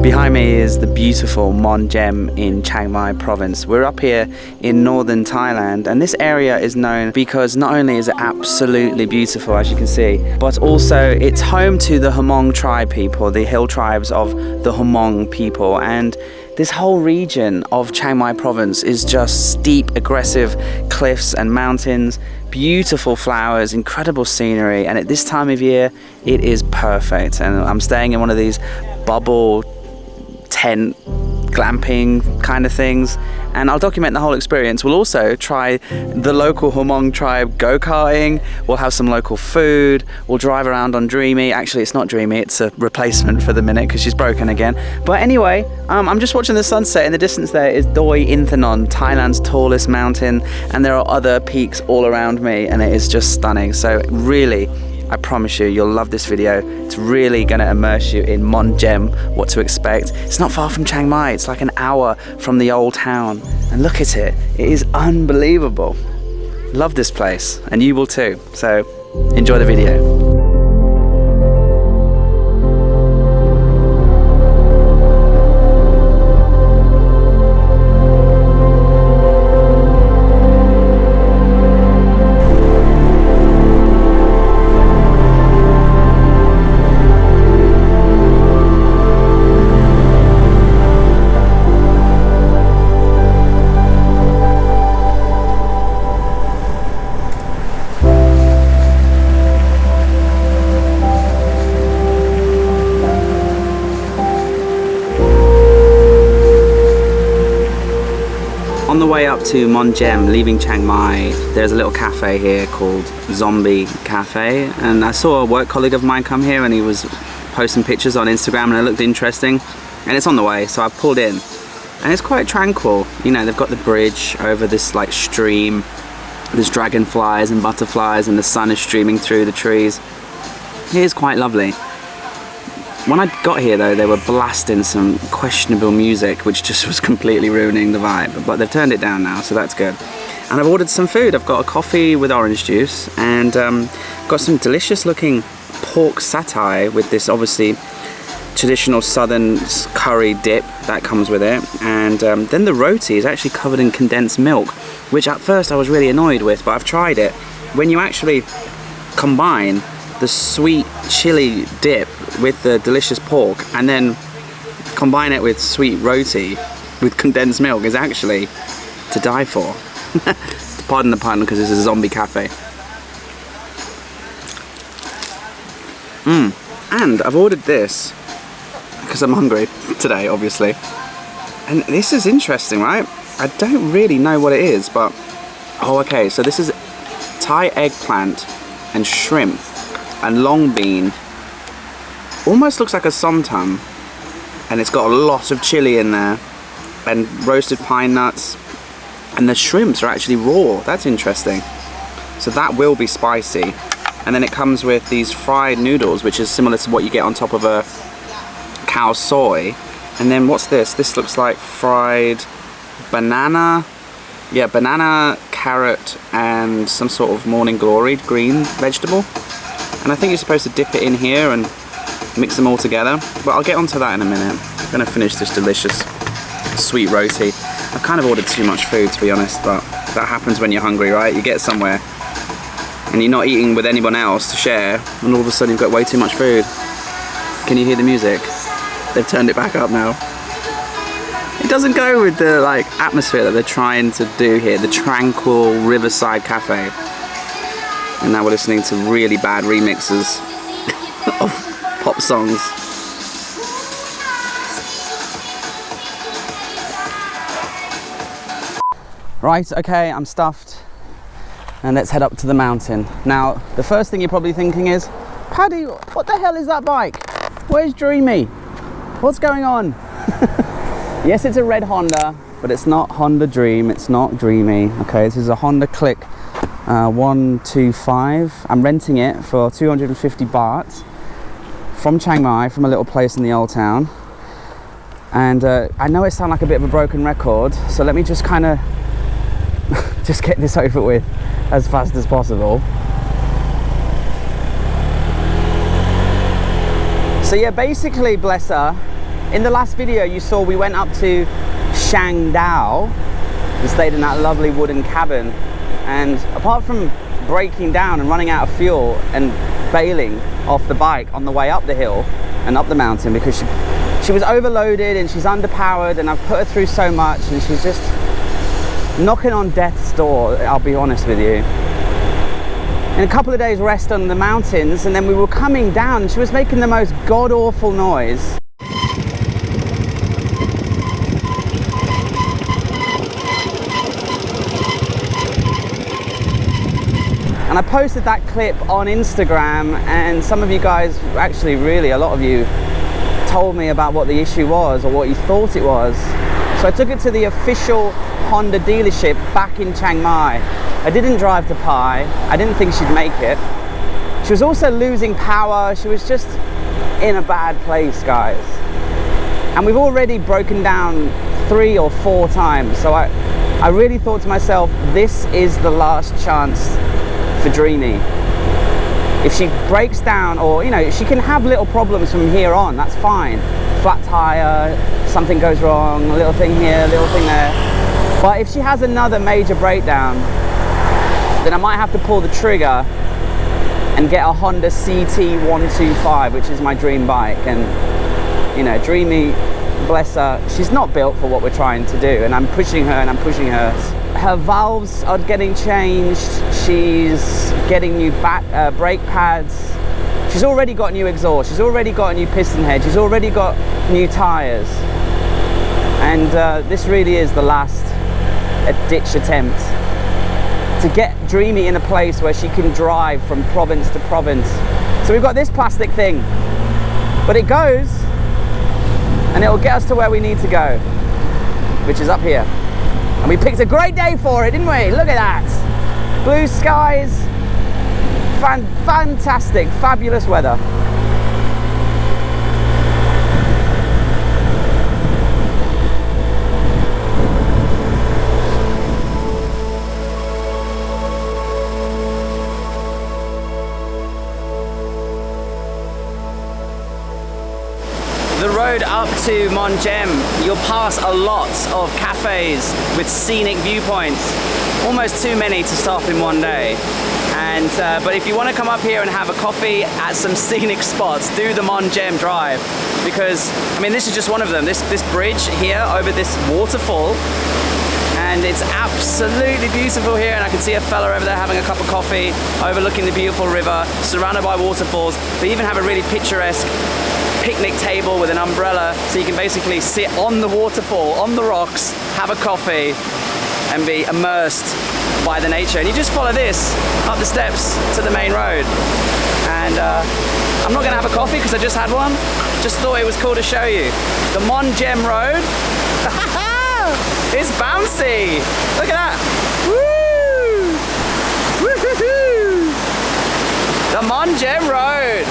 Behind me is the beautiful Mon Jam in Chiang Mai province. We're up here in northern Thailand, and this area is known because not only is it absolutely beautiful, as you can see, but also it's home to the Hmong tribe people, the hill tribes of the Hmong people. And this whole region of Chiang Mai province is just steep, aggressive cliffs and mountains, beautiful flowers, incredible scenery, and at this time of year it is perfect. And I'm staying in one of these bubble tent glamping kind of things, and I'll document the whole experience. We'll also try the local Hmong tribe go-karting, we'll have some local food, we'll drive around on Dreamy. Actually, it's not Dreamy, it's a replacement for the minute because she's broken again. But anyway, I'm just watching the sunset. In the distance there is Doyle, Thailand's tallest mountain, and there are other peaks all around me, and it is just stunning. So really, I promise you, you'll love this video. It's really going to immerse you in Mon Jam, what to expect. It's not far from Chiang Mai. It's like an hour from the old town. And look at it. It is unbelievable. Love this place, and you will too. So enjoy the video. On the way up to Mon Jam, leaving Chiang Mai, there's a little cafe here called Zombie Cafe, and I saw a work colleague of mine come here and he was posting pictures on Instagram and it looked interesting, and it's on the way, so I've pulled in, and it's quite tranquil. You know, they've got the bridge over this like stream, there's dragonflies and butterflies, and the sun is streaming through the trees. It is quite lovely. When I got here though, they were blasting some questionable music, which just was completely ruining the vibe, but they've turned it down now, so that's good. And I've ordered some food. I've got a coffee with orange juice, and got some delicious looking pork satay with this obviously traditional southern curry dip that comes with it. And then the roti is actually covered in condensed milk, which at first I was really annoyed with, but I've tried it. When you actually combine the sweet chili dip with the delicious pork and then combine it with sweet roti with condensed milk, is actually to die for. Pardon the pun, because this is a zombie cafe. And I've ordered this because I'm hungry today, obviously, and this is interesting, right? I don't really know what it is, but oh, okay, so this is Thai eggplant and shrimp and long bean. Almost looks like a somtam, and it's got a lot of chili in there and roasted pine nuts, and the shrimps are actually raw. That's interesting. So that will be spicy. And then it comes with these fried noodles, which is similar to what you get on top of a cow soy. And then what's this? This looks like fried banana. Yeah, banana, carrot, and some sort of morning glory green vegetable. And I think you're supposed to dip it in here and mix them all together, but I'll get onto that in a minute. I'm gonna finish this delicious sweet roti. I've kind of ordered too much food, to be honest, but that happens when you're hungry, right? You get somewhere and you're not eating with anyone else to share, and all of a sudden you've got way too much food. Can you hear the music? They've turned it back up now. It doesn't go with the like atmosphere that they're trying to do here, the tranquil riverside cafe. And now we're listening to really bad remixes of pop songs. Right, okay, I'm stuffed, and let's head up to the mountain. Now, the first thing you're probably thinking is, Paddy, what the hell is that bike? Where's Dreamy? What's going on? Yes, it's a red Honda, but it's not Honda Dream, it's not Dreamy. Okay, this is a Honda Click 125. I'm renting it for 250 baht from Chiang Mai, from a little place in the old town. And I know it sounds like a bit of a broken record, so let me just kind of just get this over with as fast as possible. So yeah, basically, bless her, in the last video you saw we went up to Shangdao and stayed in that lovely wooden cabin, and apart from breaking down and running out of fuel and bailing off the bike on the way up the hill and up the mountain because she was overloaded and she's underpowered, and I've put her through so much and she's just knocking on death's door, I'll be honest with you. In a couple of days rest on the mountains, and then we were coming down and she was making the most god-awful noise. And I posted that clip on Instagram, and some of you guys, actually really a lot of you, told me about what the issue was or what you thought it was. So I took it to the official Honda dealership back in Chiang Mai. I didn't drive to Pai. I didn't think she'd make it. She was also losing power. She was just in a bad place, guys. And we've already broken down 3 or 4 times. So I really thought to myself, this is the last chance for Dreamy. If she breaks down, or, you know, she can have little problems from here on, that's fine. Flat tire, something goes wrong, a little thing here, a little thing there. But if she has another major breakdown, then I might have to pull the trigger and get a Honda CT125, which is my dream bike. And, you know, Dreamy, bless her, she's not built for what we're trying to do, and I'm pushing her and I'm pushing her. Her valves are getting changed, she's getting new brake pads, she's already got new exhaust, she's already got a new piston head, she's already got new tyres. And this really is the last ditch attempt to get Dreamy in a place where she can drive from province to province. So we've got this plastic thing, but it goes and it'll get us to where we need to go, which is up here. And we picked a great day for it, didn't we? Look at that. Blue skies, fantastic, fabulous weather. The road up to Mon Jam, you'll pass a lot of cafes with scenic viewpoints, almost too many to stop in one day. And but if you want to come up here and have a coffee at some scenic spots, do the Mon Jam drive, because I mean this is just one of them. This bridge here over this waterfall, and it's absolutely beautiful here, and I can see a fella over there having a cup of coffee overlooking the beautiful river, surrounded by waterfalls. They even have a really picturesque picnic table with an umbrella, so you can basically sit on the waterfall, on the rocks, have a coffee and be immersed by the nature. And you just follow this up the steps to the main road. And I'm not gonna have a coffee because I just had one, just thought it was cool to show you. The Mon Jam road, it's bouncy, look at that. Woo! Woo-hoo-hoo! The Mon Jam road.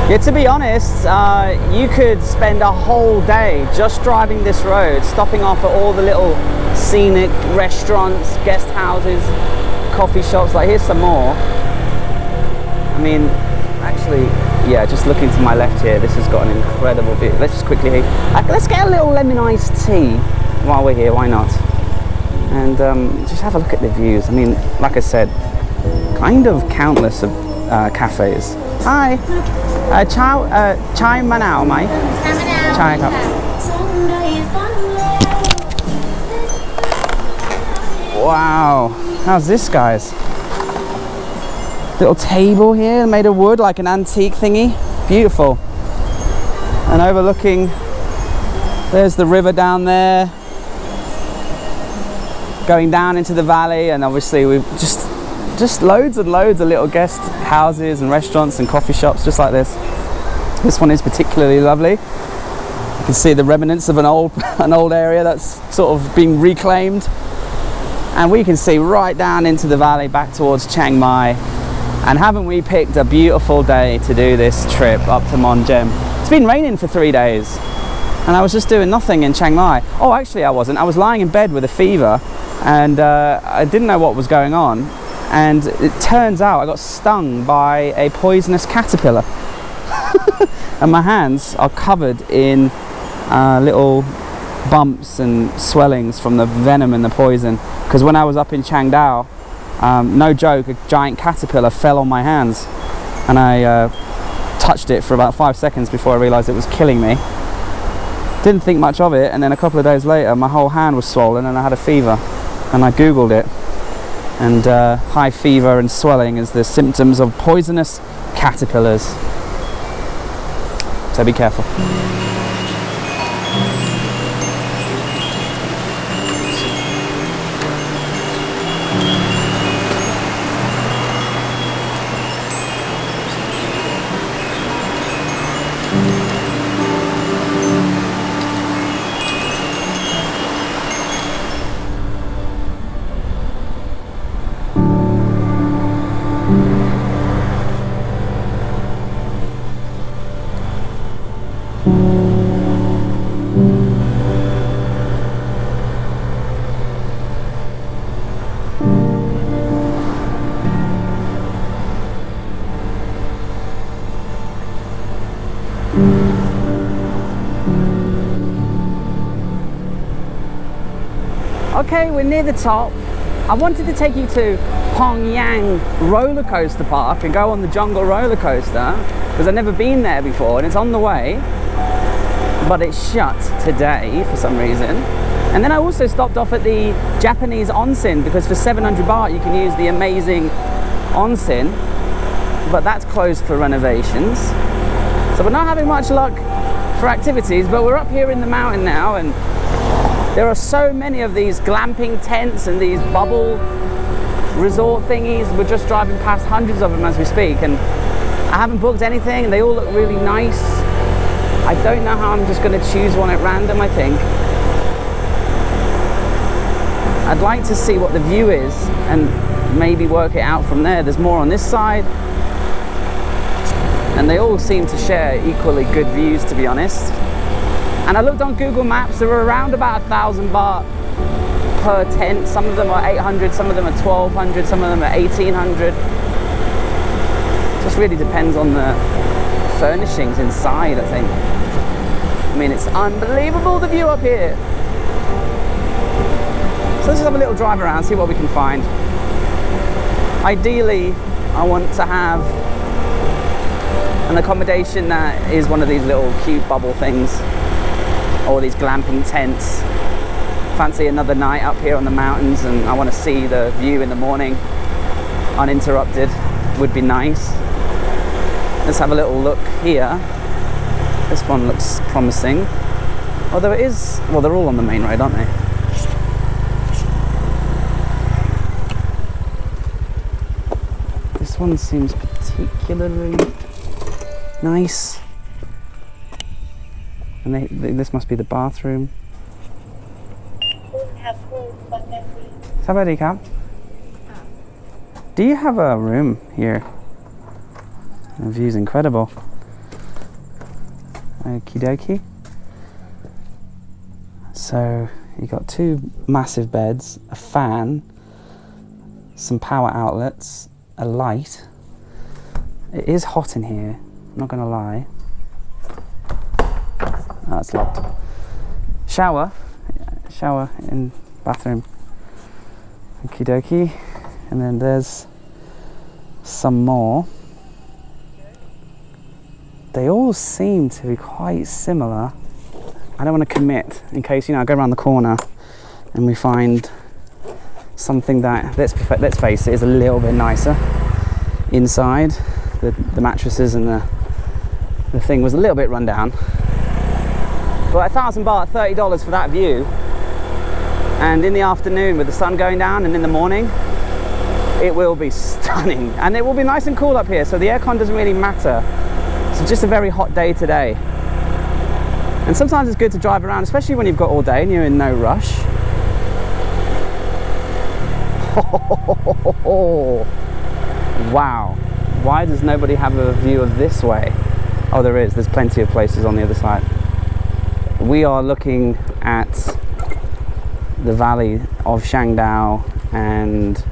Yeah, to be honest, you could spend a whole day just driving this road, stopping off at all the little scenic restaurants, guest houses, coffee shops. Like, here's some more. I mean, actually, yeah, just looking to my left here, this has got an incredible view. Let's just quickly, let's get a little lemon iced tea while we're here, why not? And just have a look at the views. I mean, like I said, kind of countless of cafes. Hi. Chai Manao mai? Chai cup. Wow. How's this, guys? Little table here made of wood, like an antique thingy. Beautiful. And overlooking, there's the river down there, going down into the valley, and obviously we've just loads and loads of little guest houses and restaurants and coffee shops just like this. This one is particularly lovely. You can see the remnants of an old area that's sort of being reclaimed. And we can see right down into the valley back towards Chiang Mai. And haven't we picked a beautiful day to do this trip up to Mon Jam. It's been raining for 3 days and I was just doing nothing in Chiang Mai. Oh, actually I wasn't. I was lying in bed with a fever and I didn't know what was going on. And it turns out I got stung by a poisonous caterpillar. And my hands are covered in little bumps and swellings from the venom and the poison, because when I was up in Chiang Mai, no joke, a giant caterpillar fell on my hands, and I touched it for about 5 seconds before I realized it was killing me. Didn't think much of it, and then a couple of days later my whole hand was swollen and I had a fever, and I googled it, and high fever and swelling is the symptoms of poisonous caterpillars, so be careful. Okay, we're near the top. I wanted to take you to Hong Yang roller coaster park and go on the jungle roller coaster, because I've never been there before, and it's on the way, but it's shut today for some reason. And then I also stopped off at the Japanese onsen, because for 700 baht you can use the amazing onsen, but that's closed for renovations. So we're not having much luck for activities, but we're up here in the mountain now, and there are so many of these glamping tents and these bubble resort thingies. We're just driving past hundreds of them as we speak, and I haven't booked anything, and they all look really nice. I don't know how I'm just going to choose one at random, I think. I'd like to see what the view is and maybe work it out from there. There's more on this side, and they all seem to share equally good views, to be honest. And I looked on Google Maps, there are around about 1,000 baht per tent. Some of them are 800, some of them are 1,200, some of them are 1,800. Just really depends on the furnishings inside, I think. I mean, it's unbelievable, the view up here. So let's just have a little drive around, see what we can find. Ideally, I want to have an accommodation that is one of these little cute bubble things, or these glamping tents. Fancy another night up here on the mountains, and I want to see the view in the morning uninterrupted. Would be nice. Let's have a little look here. This one looks promising. Although it is, well, they're all on the main road, aren't they? This one seems particularly nice. And this must be the bathroom. Do you have a room here? The view's incredible. Okie dokie. So you got 2 massive beds, a fan, some power outlets, a light. It is hot in here, I'm not gonna lie. Oh, it's locked. Shower in bathroom. Okie dokie. And then there's some more. They all seem to be quite similar. I don't want to commit in case, I go around the corner and we find something that, let's face it, is a little bit nicer inside. The mattresses and the thing was a little bit run down. But 1,000 baht, $30 for that view. And in the afternoon with the sun going down, and in the morning, it will be stunning. And it will be nice and cool up here, so the aircon doesn't really matter. It's just a very hot day today. And sometimes it's good to drive around, especially when you've got all day and you're in no rush. Wow. Why does nobody have a view of this way? Oh, there is. There's plenty of places on the other side. We are looking at the valley of Shangdao, and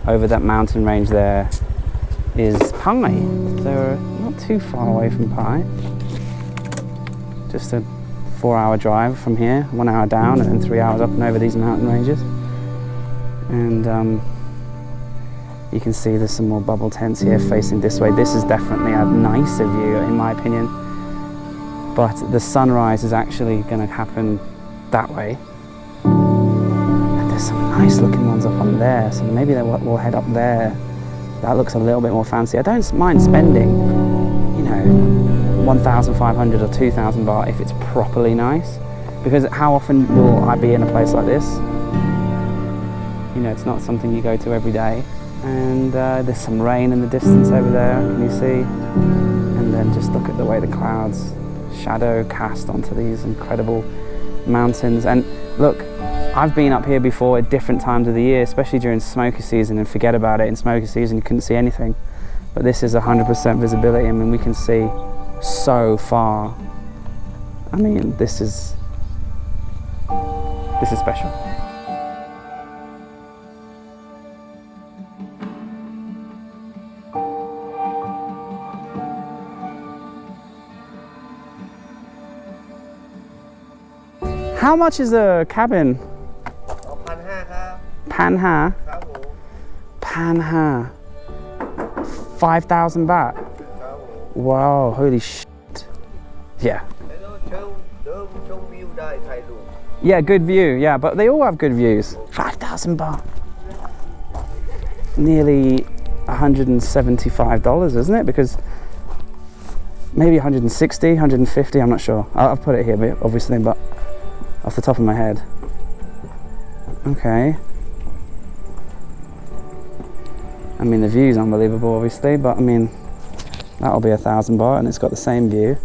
over that mountain range there is Pai. There are not not too far away from Pai. Just a 4-hour drive from here, 1 hour down and then 3 hours up and over these mountain ranges. And you can see there's some more bubble tents here facing this way. This is definitely a nicer view in my opinion, but the sunrise is actually going to happen that way. And there's some nice looking ones up on there, so maybe we'll head up there. That looks a little bit more fancy. I don't mind spending, you know, 1,500 or 2,000 baht if it's properly nice, because how often will I be in a place like this? You know, it's not something you go to every day. And there's some rain in the distance over there, can you see? And then just look at the way the clouds shadow cast onto these incredible mountains. And look, I've been up here before at different times of the year, especially during smoker season, and forget about it, in smoker season you couldn't see anything. But this is 100% visibility. I mean, we can see so far. I mean, this is special. How much is the cabin? 1,500 ครับ 1,500 ครับผม 1,500 5,000 baht. ครับผม Wow, holy shit. Yeah. แล้วเดินชมวิวได้ถ่ายรูป Yeah, good view. Yeah, but they all have good views. 5,000 baht. Nearly $175, isn't it? Because maybe 160, 150, I'm not sure. I've put it here, obviously, but off the top of my head. Okay. I mean, the view's unbelievable, obviously, but I mean, that'll be 1,000 baht and it's got the same view.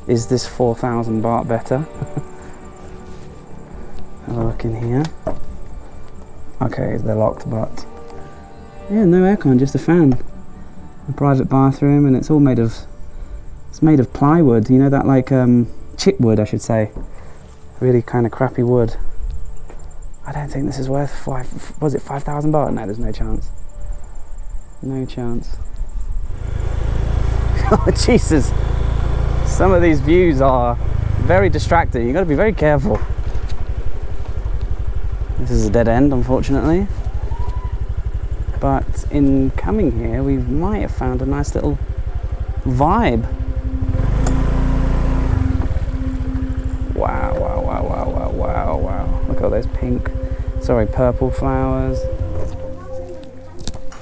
Is this 4,000 baht better? Have a look in here. Okay, they're locked, but yeah, no aircon, just a fan. A private bathroom, and it's all made of, it's made of plywood, you know, that like chickwood, I should say. Really kind of crappy wood. I don't think this is worth 5,000 baht? No, there's no chance. No chance. Oh, Jesus. Some of these views are very distracting. You've got to be very careful. This is a dead end, unfortunately. But in coming here, we might have found a nice little vibe. Wow, wow, wow, wow, wow, wow, wow. Look at all those purple flowers.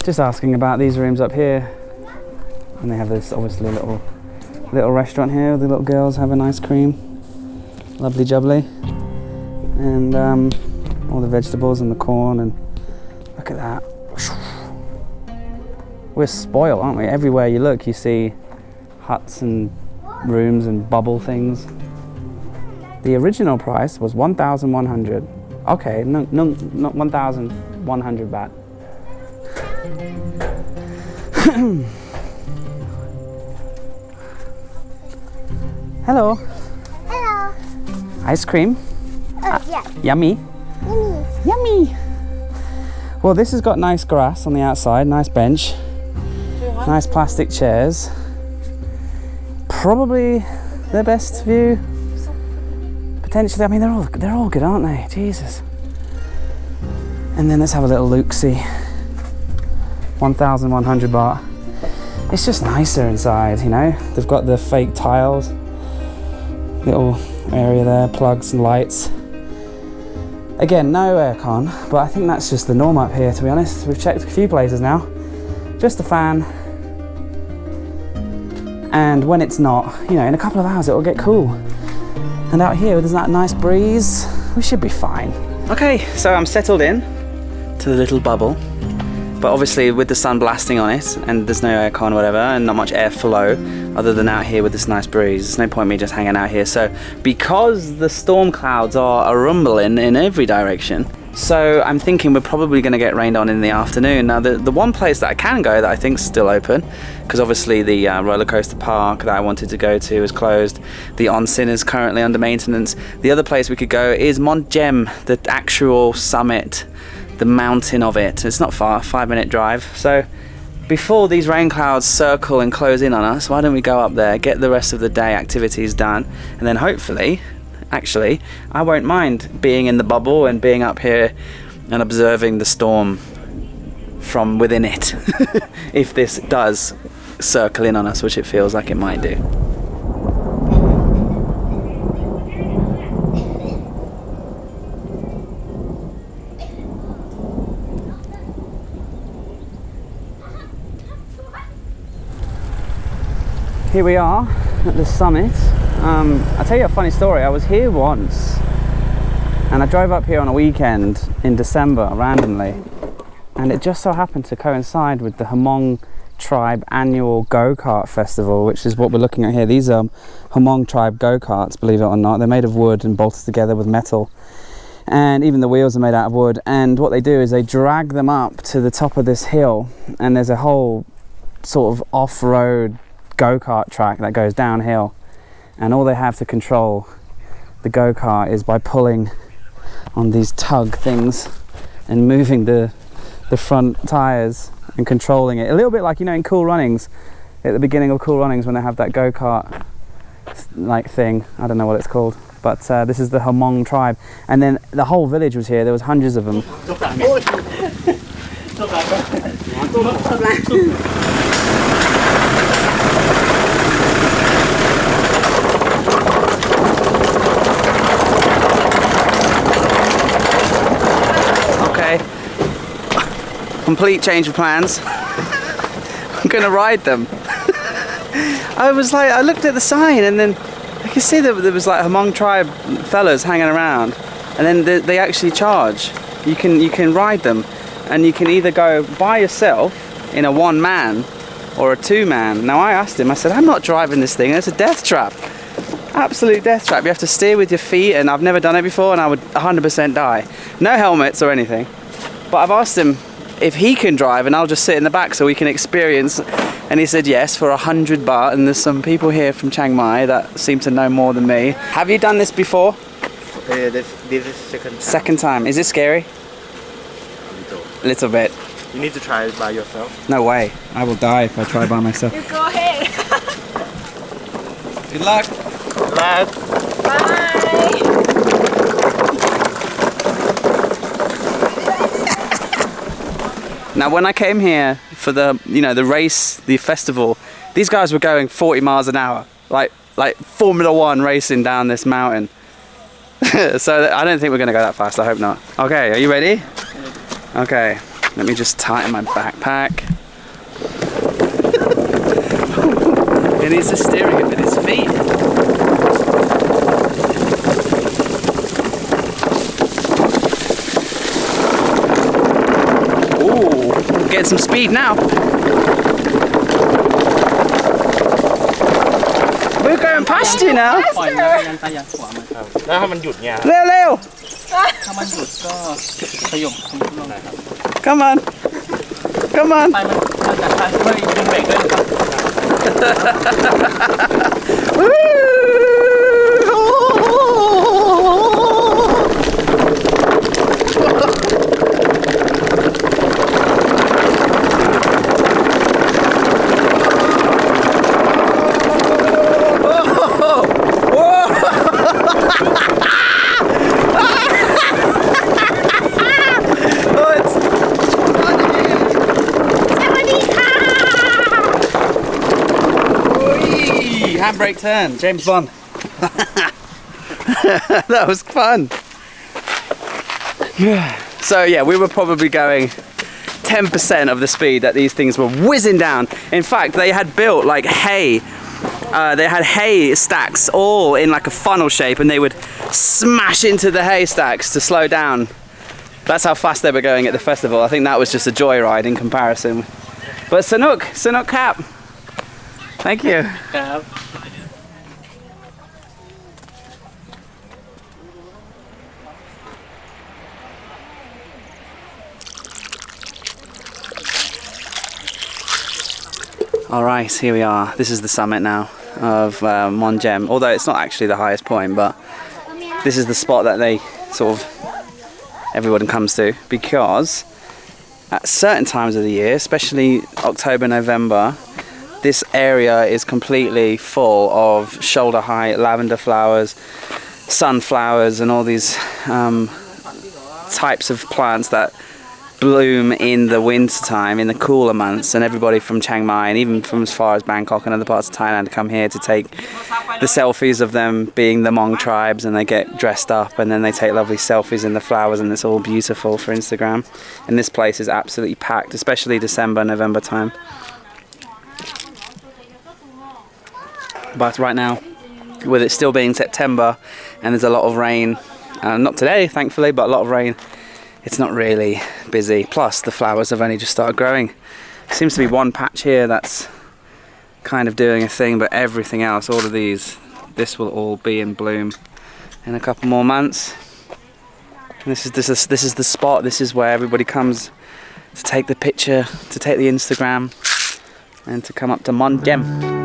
Just asking about these rooms up here. And they have this obviously little restaurant here where the little girls have an ice cream. Lovely jubbly. And all the vegetables and the corn, and look at that. We're spoiled, aren't we? Everywhere you look you see huts and rooms and bubble things. The original price was 1,100. Okay, no, not 1,100 baht. Hello. Hello. Ice cream. Yeah. Yummy. Yummy. Yummy. Well, this has got nice grass on the outside, nice bench, nice plastic chairs. Probably the best view. Potentially, I mean, they're all good, aren't they? Jesus. And then let's have a little look-see. 1,100 baht. It's just nicer inside, you know. They've got the fake tiles, little area there, plugs and lights. Again, no aircon, but I think that's just the norm up here, to be honest. We've checked a few places now. Just a fan. And when it's not, you know, in a couple of hours it will get cool. And out here, there's that nice breeze. We should be fine. Okay, so I'm settled in to the little bubble. But obviously with the sun blasting on it, and there's no aircon or whatever, and not much airflow, other than out here with this nice breeze, there's no point me just hanging out here. So because the storm clouds are rumbling in every direction, so I'm thinking we're probably going to get rained on in the afternoon. Now the one place that I can go that I think is still open, because obviously the roller coaster park that I wanted to go to is closed. The onsen is currently under maintenance. The other place we could go is Mon Jam, the actual summit, the mountain of it. It's not far, 5-minute drive. So before these rain clouds circle and close in on us, why don't we go up there, get the rest of the day activities done, and then hopefully, actually, I won't mind being in the bubble and being up here and observing the storm from within it, if this does circle in on us, which it feels like it might do. Here we are at the summit. I'll tell you a funny story. I was here once and I drove up here on a weekend in December randomly, and it just so happened to coincide with the Hmong tribe annual go-kart festival, which is what we're looking at here. These are Hmong tribe go-karts, believe it or not. They're made of wood and bolted together with metal, and even the wheels are made out of wood. And what they do is they drag them up to the top of this hill, and there's a whole sort of off-road go-kart track that goes downhill, and all they have to control the go-kart is by pulling on these tug things and moving the front tires and controlling it, a little bit like, you know, in Cool Runnings, at the beginning of Cool Runnings when they have that go-kart like thing. I don't know what it's called, but this is the Hmong tribe, and then the whole village was here. There was hundreds of them. Complete change of plans. I'm gonna ride them. I was like, I looked at the sign and then I could see that there was like Hmong tribe fellas hanging around, and then they actually charge. You can ride them, and you can either go by yourself in a one-man or a two-man. Now I asked him, I said, I'm not driving this thing, it's a death trap. Absolute death trap. You have to steer with your feet, and I've never done it before, and I would 100% die. No helmets or anything. But I've asked him if he can drive and I'll just sit in the back so we can experience, and he said yes for 100 baht. And there's some people here from Chiang Mai that seem to know more than me. Have you done this before? This is second time. Second time. Is it scary? A little bit. You need to try it by yourself. No way. I will die if I try by myself. You go ahead. Good luck. Good luck. Bye. Now when I came here for the, you know, the race, the festival, these guys were going 40 miles an hour, like Formula 1 racing down this mountain. So I don't think we're gonna go that fast, I hope not. Okay, are you ready? Okay, let me just tighten my backpack. He needs to steering it with his feet. Getting some speed now. We're going past you now. Leo. Come on. Come on. Handbrake turn, James Bond. That was fun. So yeah, we were probably going 10% of the speed that these things were whizzing down. In fact, they had built like hay. They had hay stacks all in like a funnel shape, and they would smash into the hay stacks to slow down. That's how fast they were going at the festival. I think that was just a joyride in comparison. But Sanuk cap. Thank you. All right, here we are. This is the summit now of Mon Jam. Although it's not actually the highest point, but this is the spot that they sort of everyone comes to, because at certain times of the year, especially October, November, this area is completely full of shoulder-height lavender flowers, sunflowers, and all these types of plants that bloom in the winter time, in the cooler months, and everybody from Chiang Mai and even from as far as Bangkok and other parts of Thailand come here to take the selfies of them being the Hmong tribes, and they get dressed up and then they take lovely selfies in the flowers, and it's all beautiful for Instagram. And this place is absolutely packed, especially December, November time. But right now, with it still being September and there's a lot of rain, not today thankfully, but a lot of rain, it's not really busy. Plus the flowers have only just started growing. Seems to be one patch here that's kind of doing a thing, but everything else, all of these, this will all be in bloom in a couple more months. And this is the spot. This is where everybody comes to take the picture, to take the Instagram, and to come up to Mon Jam.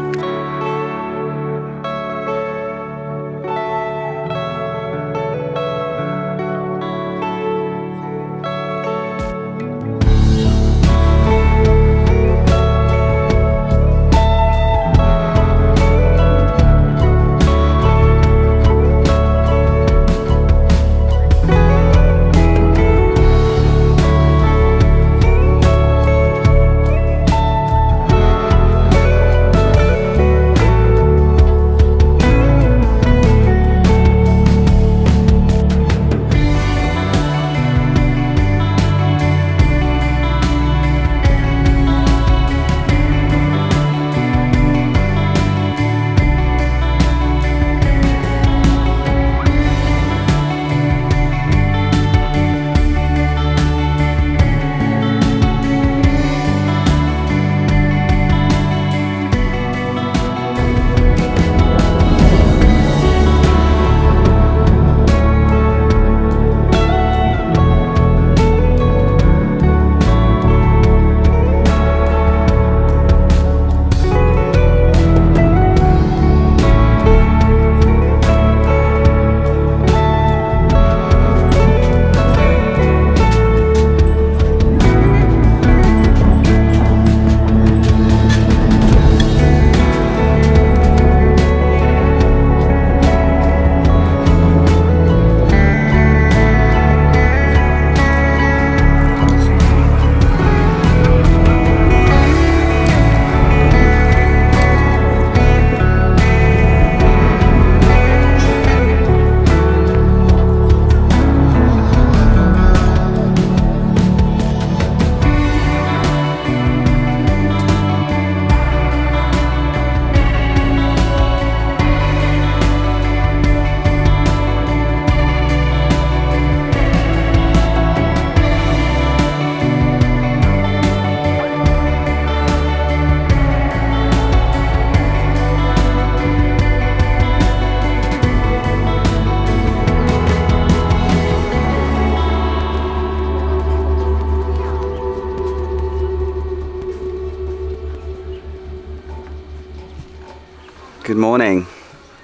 Good morning,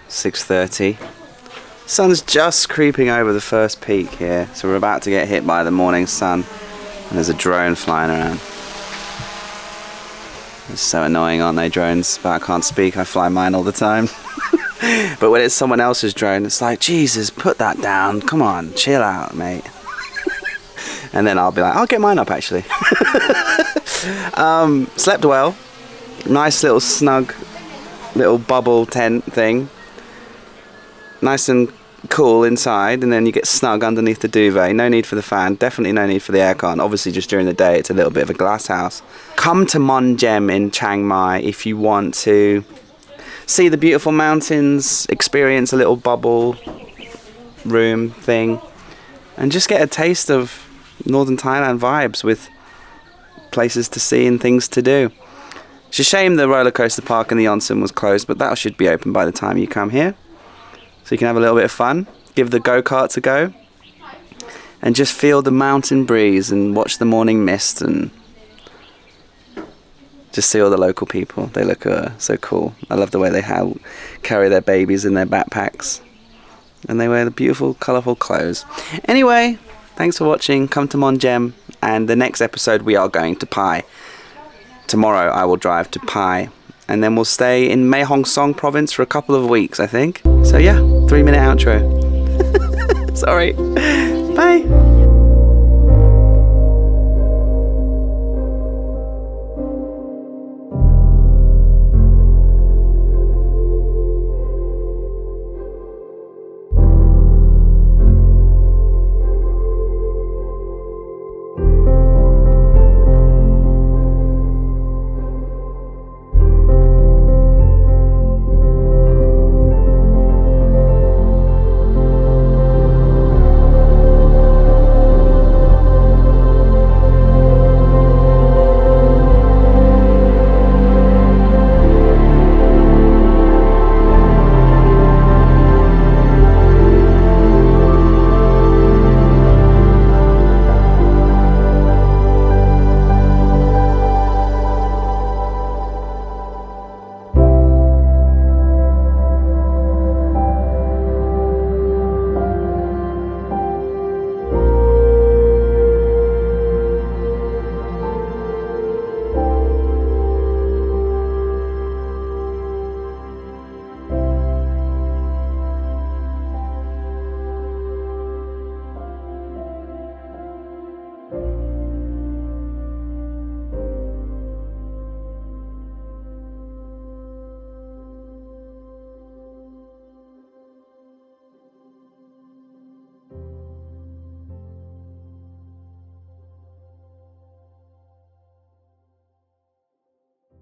6:30. Sun's just creeping over the first peak here, so we're about to get hit by the morning sun, and there's a drone flying around. It's so annoying, aren't they, drones? But I can't speak, I fly mine all the time. But when it's someone else's drone, it's like, Jesus, put that down, come on, chill out, mate. And then I'll be like, I'll get mine up actually. Slept well, nice little snug little bubble tent thing, nice and cool inside, and then you get snug underneath the duvet. No need for the fan, definitely no need for the aircon. Obviously just during the day it's a little bit of a glass house. Come to Mon Jam in Chiang Mai if you want to see the beautiful mountains, experience a little bubble room thing, and just get a taste of Northern Thailand vibes with places to see and things to do. It's a shame the roller coaster park in the onsen was closed, but that should be open by the time you come here. So you can have a little bit of fun, give the go-karts a go, and just feel the mountain breeze and watch the morning mist and just see all the local people. They look so cool. I love the way they carry their babies in their backpacks. And they wear the beautiful, colourful clothes. Anyway, thanks for watching. Come to Mon Jam and the next episode we are going to Pai. Tomorrow I will drive to Pai, and then we'll stay in Mae Hong Son province for a couple of weeks, I think. So yeah, 3-minute outro. Sorry. Bye.